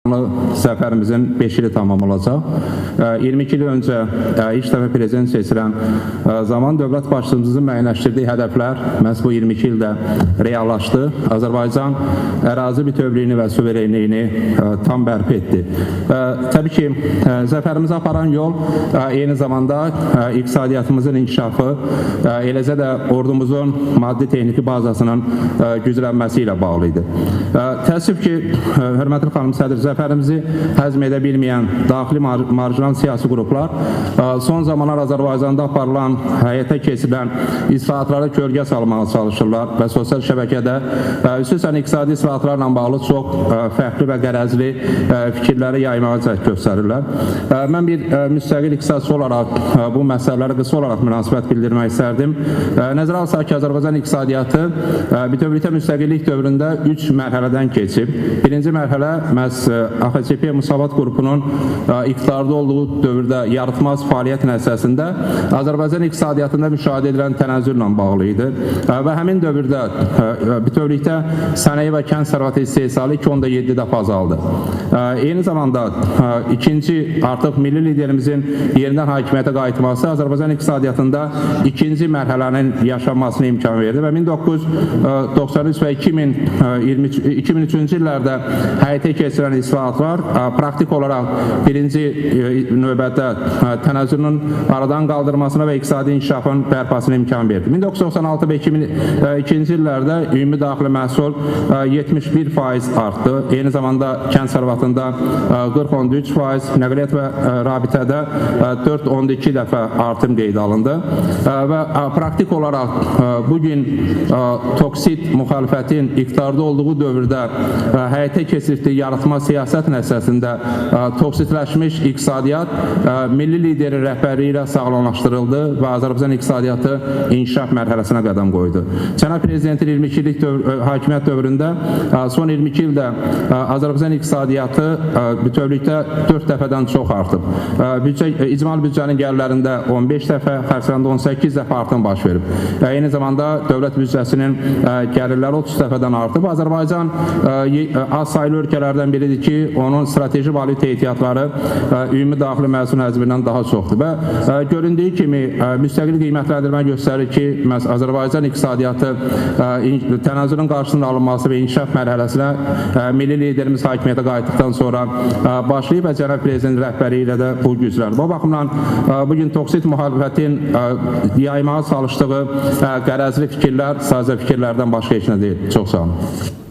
Səfərimizin 5 ili tamam olacaq. 22 il öncə ilk dəfə prezident seçilən zaman dövlət başçımızın müəyyənləşdirdiyi hədəflər məhz bu 22 ildə reallaşdı. Azərbaycan ərazi bütövlüyünü və suverenliyini tam bərpa etdi. Təbii ki, zəfərimizi aparan yol eyni zamanda iqtisadiyyatımızın inkişafı, eləcə də ordumuzun maddi-texniki bazasının güclənməsi ilə bağlı idi. Təəssüf ki, hörmətli xanım sədr, zəfərimizi həzm edə bilməyən daxili marjinal siyasi qruplar son zamanlar Azərbaycanda aparılan, həyata keçirilən islahatlara kölgə salmağa çalışırlar və sosial şəbəkədə xüsusən iqtisadi islahatlarla bağlı çox fərqli və qərəzli fikirləri yaymağa cəhd göstərirlər. Mən bir müstəqil iqtisadçı olaraq bu məsələlərə qısa olaraq münasibət bildirmək istərdim. Nəzərə alsaq ki, Azərbaycan iqtisadiyyatı bütövlükdə müstəqillik dövründə 3 mərhələdən keçib. Birinci mərhələ məhz AXCP Müsavat qrupunun iqtidarda olduğu dövrdə yaratmaz fəaliyyət nəticəsində Azərbaycan iqtisadiyyatında müşahidə edilən tənəzzüllə bağlı idi və həmin dövrdə bütövlükdə sənaye və kənd sərvəti istehsalı 2.7 dəfə azaldı. Eyni zamanda ikinci artıq milli liderimizin yerindən hakimiyyətə qayıtması Azərbaycan iqtisadiyyatında ikinci mərhələnin yaşanmasına imkan verdi və 1993 və 2003-cü illərdə həyata keçirilən islahatlar praktik olaraq birinci növbədə tənəzzülün aradan qaldırmasına və iqtisadi inkişafın bərpasına imkan verdi. 1996 və 2002-ci illərdə ümumi daxili məhsul 71% artdı. Eyni zamanda kənd sərvətində 40.3%, nəqliyyat və rabitədə 4.2 dəfə artım qeydə alındı və praktik olaraq bugün toksit müxalifətin iqtidarda olduğu dövrdə həyata keçirdiyi yaratma siyasət nəticəsində toksitləşmiş iqtisadiyyat milli liderin rəhbərliyi ilə sağlamlaşdırıldı və Azərbaycan iqtisadiyyatı inkişaf mərhələsinə qədəm qoydu. Cənab Prezidentin 22 illik hakimiyyət dövründə son 22 ildə Azərbaycan iqtisadiyyatı bütövlükdə 4 dəfədən çox artıb. İcmal büdcənin gəlirlərində 15 dəfə, xərclərində 18 dəfə artım baş verib. Eyni zamanda dövlət büdcəsinin gəlirləri 30 dəfədən artıb. Azərbaycan az sayılı ölkələrdən biridir ki, onun strateji valyuta ehtiyatları ümumi daxili məhsul həcmindən daha çoxdur və göründüyü kimi müstəqil qiymətləndirmə göstərir ki, Azərbaycan iqtisadiyyatı tənəzzülün qarşısının alınması və inkişaf mərhələsinə milli liderimiz hakimiyyətə qayıtdıqdan sonra başlayıb və Cənab Prezident rəhbəri ilə də bu güclənir. Bu baxımdan bugün toksit müxalifətin yaymağa çalışdığı qərəzli fikirlər, sadə fikirlərdən başqa heç nə deyil. Çox sağ olun.